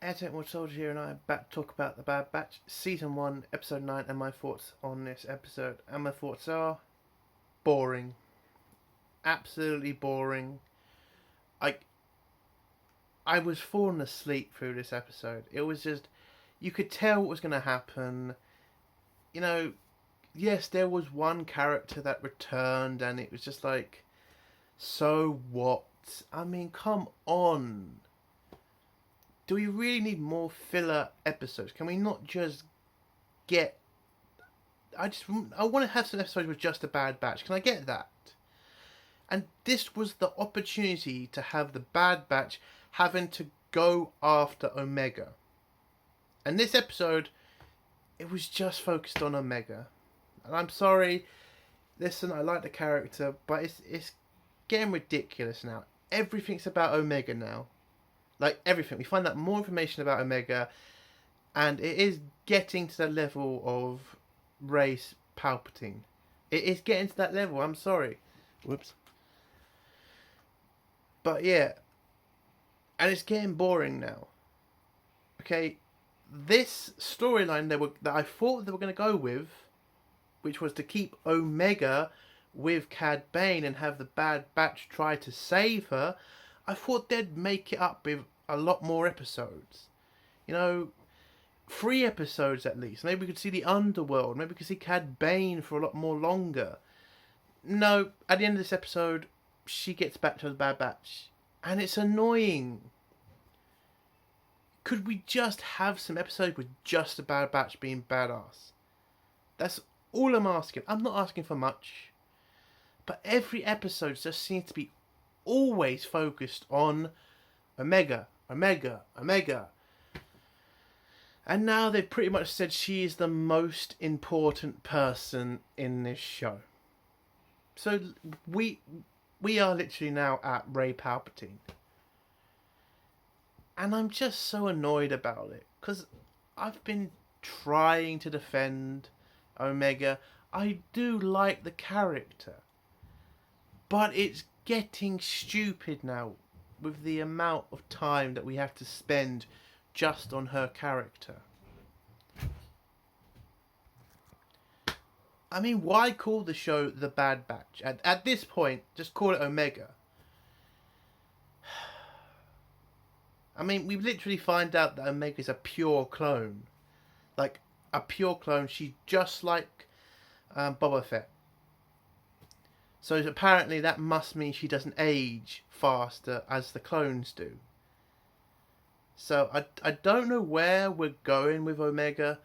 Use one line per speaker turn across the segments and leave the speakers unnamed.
Airtech Soldier here, and I am back to talk about The Bad Batch, Season 1, Episode 9, and my thoughts on this episode. And my thoughts are boring. Absolutely boring. I, I was falling asleep through this episode. It was just, you could tell what was going to happen. You know, yes, there was one character that returned, and it was just like, so what? I mean, come on. Do we really need more filler episodes? Can we not just get... I want to have some episodes with just a Bad Batch. Can I get that? And this was the opportunity to have the Bad Batch having to go after Omega. And this episode, it was just focused on Omega. And I'm sorry, listen, I like the character, but it's getting ridiculous now. Everything's about Omega now. Like everything. We find out more information about Omega, and it is getting to the level of Rey's Palpatine. It is getting to that level, I'm sorry. Whoops. But yeah. And it's getting boring now. Okay, this storyline that I thought they were going to go with, which was to keep Omega with Cad Bane and have the Bad Batch try to save her, I thought they'd make it up with a lot more episodes. You know, 3 episodes at least. Maybe we could see the underworld. Maybe we could see Cad Bane for a lot more longer. No, at the end of this episode, she gets back to the Bad Batch. And it's annoying. Could we just have some episodes with just the Bad Batch being badass? That's all I'm asking. I'm not asking for much. But every episode just seems to be always focused on Omega, Omega, Omega. And now they've pretty much said she is the most important person in this show. So we are literally now at Rey Palpatine. And I'm just so annoyed about it. Because I've been trying to defend Omega. I do like the character. But it's getting stupid now with the amount of time that we have to spend just on her character. I mean, why call the show The Bad Batch? At this point, just call it Omega. I mean, we literally find out that Omega is a pure clone. Like, a pure clone. She's just like Boba Fett. So apparently that must mean she doesn't age faster as the clones do. So I don't know where we're going with Omega.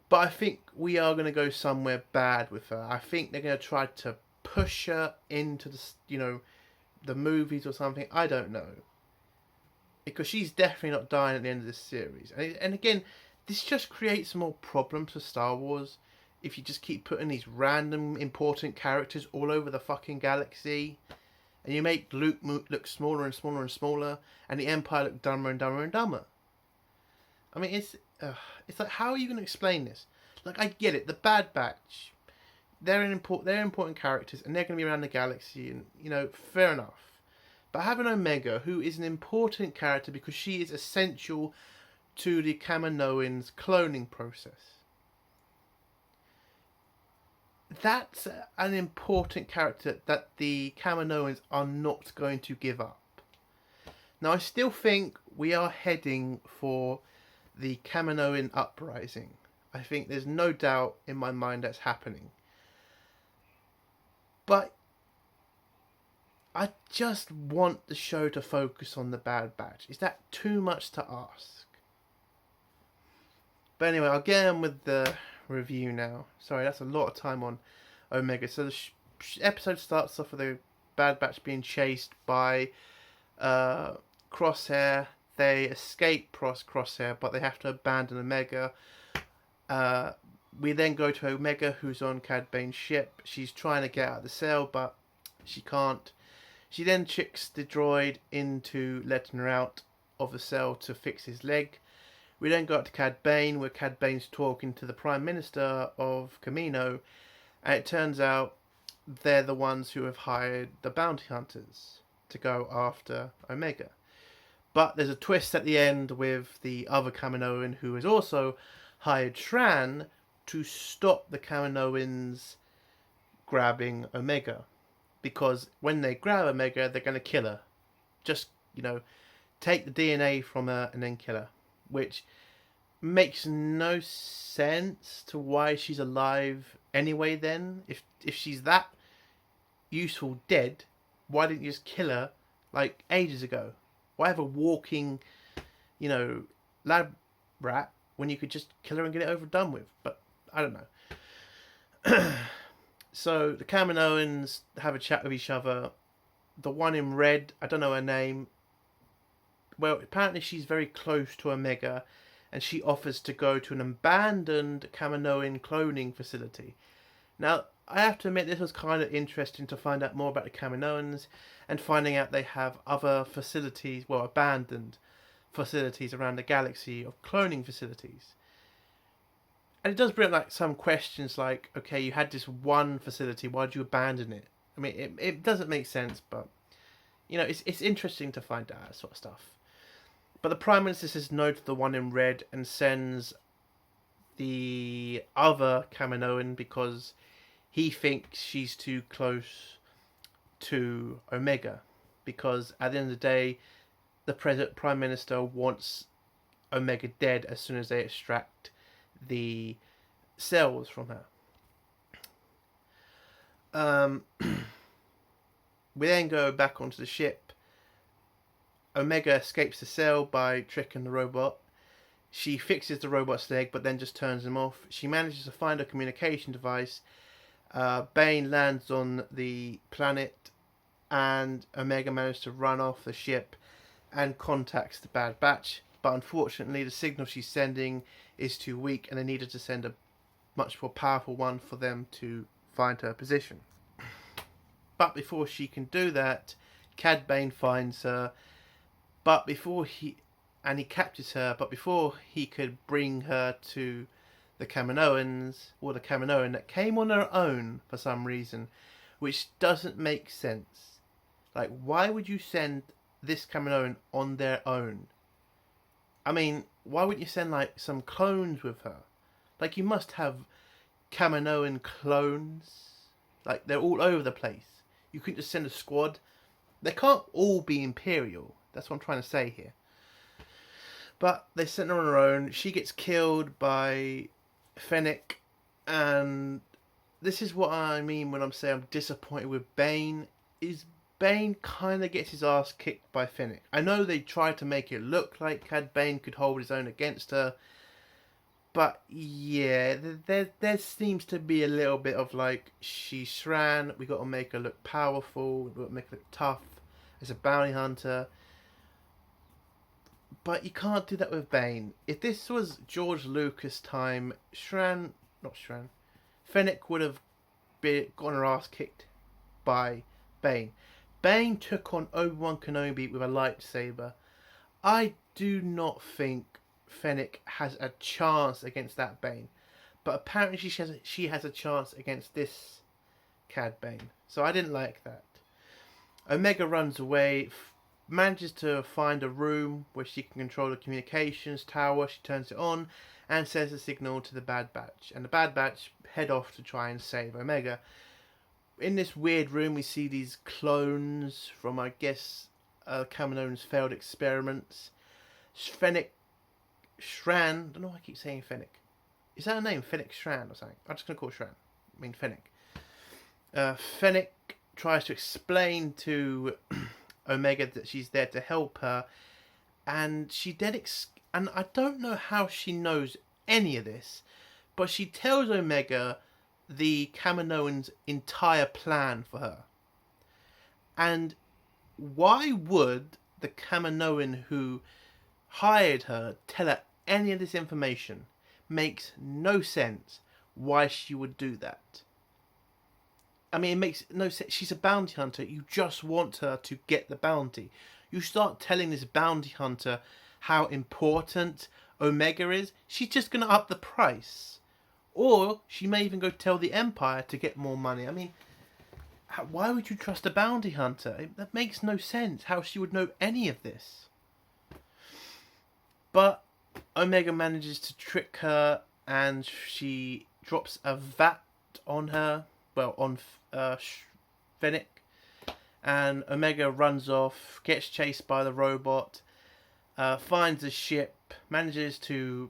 But I think we are going to go somewhere bad with her. I think they're going to try to push her into the movies or something. I don't know. Because she's definitely not dying at the end of this series. And again, this just creates more problems for Star Wars. If you just keep putting these random important characters all over the fucking galaxy, and you make Luke look smaller and smaller and smaller, and the Empire look dumber and dumber and dumber. I mean, it's like, how are you going to explain this? Like, I get it, the Bad Batch, they're important characters, and they're going to be around the galaxy, and fair enough. But having Omega, who is an important character because she is essential to the Kaminoans' cloning process. That's an important character that the Kaminoans are not going to give up. Now, I still think we are heading for the Kaminoan uprising. I think there's no doubt in my mind that's happening. But I just want the show to focus on the Bad Batch. Is that too much to ask? But anyway, I'll get on with the review now. Sorry, that's a lot of time on Omega. So the episode starts off with the Bad Batch being chased by Crosshair. They escape Crosshair, but they have to abandon Omega. We then go to Omega, who's on Cad Bane's ship. She's trying to get out of the cell, but she can't. She then tricks the droid into letting her out of the cell to fix his leg. We then go up to Cad Bane, where Cad Bane's talking to the Prime Minister of Kamino, and it turns out they're the ones who have hired the bounty hunters to go after Omega. But there's a twist at the end with the other Kaminoan who has also hired Shran to stop the Kaminoans grabbing Omega. Because when they grab Omega, they're going to kill her. Just, take the DNA from her and then kill her. Which makes no sense to why she's alive anyway then. If she's that useful dead, why didn't you just kill her like ages ago? Why have a walking, lab rat when you could just kill her and get it over and done with? But I don't know. So the Kaminoans have a chat with each other. The one in red, I don't know her name. Well, apparently she's very close to Omega, and she offers to go to an abandoned Kaminoan cloning facility. Now, I have to admit this was kind of interesting to find out more about the Kaminoans and finding out they have other facilities, well, abandoned facilities around the galaxy of cloning facilities. And it does bring up some questions like, okay, you had this one facility, why did you abandon it? I mean, it doesn't make sense, but, it's interesting to find out that sort of stuff. But the Prime Minister says no to the one in red and sends the other Kaminoan because he thinks she's too close to Omega. Because at the end of the day, the Prime Minister wants Omega dead as soon as they extract the cells from her. We then go back onto the ship. Omega escapes the cell by tricking the robot. She fixes the robot's leg, but then just turns him off. She manages to find a communication device. Bane lands on the planet, and Omega manages to run off the ship and contacts the Bad Batch. But unfortunately, the signal she's sending is too weak, and they needed to send a much more powerful one for them to find her position. But before she can do that, Cad Bane finds her. But before he captures her, but before he could bring her to the Kaminoans, or the Kaminoan that came on her own for some reason, which doesn't make sense. Like, why would you send this Kaminoan on their own? I mean, why wouldn't you send some clones with her? You must have Kaminoan clones. They're all over the place. You couldn't just send a squad. They can't all be Imperial. That's what I'm trying to say here. But they sent her on her own. She gets killed by Fennec. And this is what I mean when I'm saying I'm disappointed with Bane. Is Bane kind of gets his ass kicked by Fennec. I know they tried to make it look like Cad Bane could hold his own against her. But yeah, there seems to be a little bit of she's Shran, we got to make her look powerful, we got to make her look tough as a bounty hunter. But you can't do that with Bane. If this was George Lucas time, Fennec would have gotten her ass kicked by Bane. Bane took on Obi-Wan Kenobi with a lightsaber. I do not think Fennec has a chance against that Bane. But apparently she has a chance against this Cad Bane. So I didn't like that. Omega runs away, manages to find a room where she can control the communications tower. She turns it on and sends a signal to the Bad Batch. And the Bad Batch head off to try and save Omega. In this weird room we see these clones from, I guess, Kaminoan's failed experiments. Shran, I don't know why I keep saying Fennec. Is that her name? Fennec Shran or something? I'm just going to call her Shran. I mean Fennec. Fennec tries to explain to Omega that she's there to help her, and and I don't know how she knows any of this, but she tells Omega the Kaminoan's entire plan for her. And why would the Kaminoan who hired her tell her any of this information? Makes no sense why she would do that. I mean, it makes no sense. She's a bounty hunter. You just want her to get the bounty. You start telling this bounty hunter how important Omega is, she's just going to up the price. Or she may even go tell the Empire to get more money. I mean, why would you trust a bounty hunter? That makes no sense how she would know any of this. But Omega manages to trick her, and she drops a vat on her, well, on Fennec, and Omega runs off, gets chased by the robot, finds a ship, manages to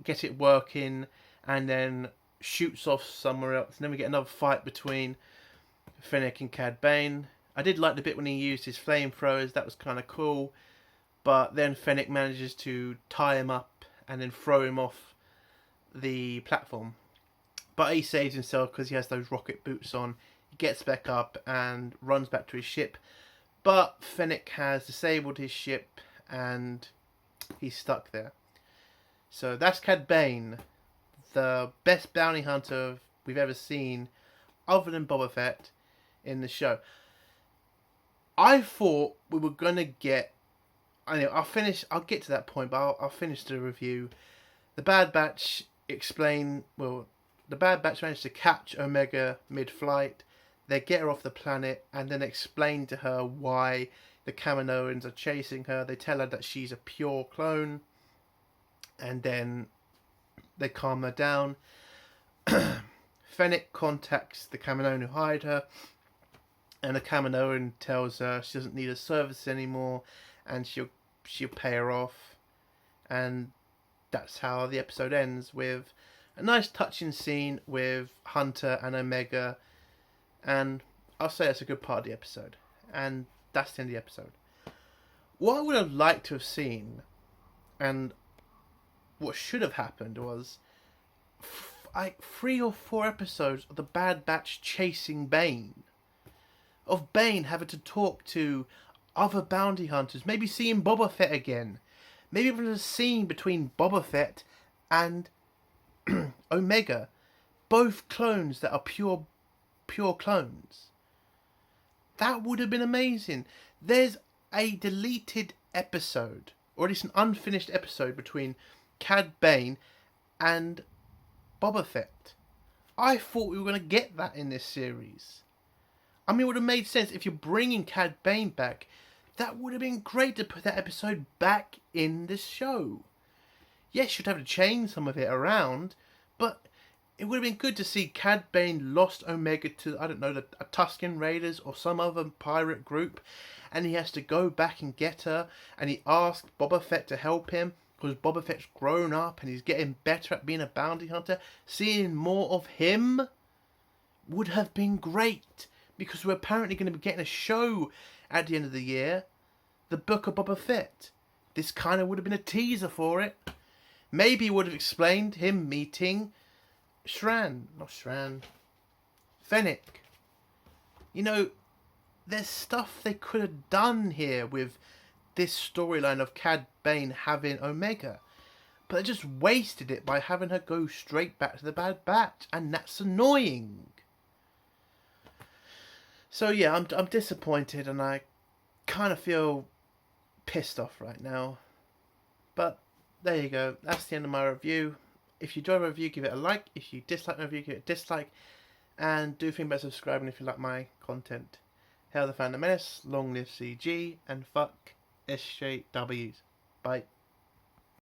get it working, and then shoots off somewhere else. And then we get another fight between Fennec and Cad Bane. I did like the bit when he used his flamethrowers, that was kind of cool. But then Fennec manages to tie him up and then throw him off the platform. But he saves himself because he has those rocket boots on. He gets back up and runs back to his ship. But Fennec has disabled his ship and he's stuck there. So that's Cad Bane, the best bounty hunter we've ever seen, other than Boba Fett, in the show. I thought we were going to get... Anyway, I'll get to that point, but I'll finish the review. The Bad Batch the Bad Batch managed to catch Omega mid-flight. They get her off the planet and then explain to her why the Kaminoans are chasing her. They tell her that she's a pure clone, and then they calm her down. Fennec contacts the Kaminoan who hired her, and the Kaminoan tells her she doesn't need her service anymore, and she'll pay her off. And that's how the episode ends, with a nice touching scene with Hunter and Omega, and I'll say that's a good part of the episode. And that's the end of the episode. What I would have liked to have seen, and what should have happened, was like 3 or 4 episodes of the Bad Batch chasing Bane. Of Bane having to talk to other bounty hunters. Maybe seeing Boba Fett again. Maybe even a scene between Boba Fett and Omega. Both clones that are pure clones. That would have been amazing. There's a deleted episode, or at least an unfinished episode, between Cad Bane and Boba Fett. I thought we were going to get that in this series. I mean, it would have made sense if you're bringing Cad Bane back. That would have been great to put that episode back in the show. Yes, you'd have to change some of it around, but it would have been good to see Cad Bane lost Omega to, I don't know, the Tusken Raiders or some other pirate group, and he has to go back and get her, and he asked Boba Fett to help him, because Boba Fett's grown up and he's getting better at being a bounty hunter. Seeing more of him would have been great, because we're apparently going to be getting a show at the end of the year, The Book of Boba Fett. This kind of would have been a teaser for it. Maybe it would have explained him meeting Fennec. You know, there's stuff they could have done here with this storyline of Cad Bane having Omega. But they just wasted it by having her go straight back to the Bad Batch, and that's annoying. So yeah, I'm disappointed, and I kind of feel pissed off right now. But there you go. That's the end of my review. If you enjoy my review, give it a like. If you dislike my review, give it a dislike. And do think about subscribing if you like my content. Hail the Phantom Menace, long live CG, and fuck SJWs. Bye.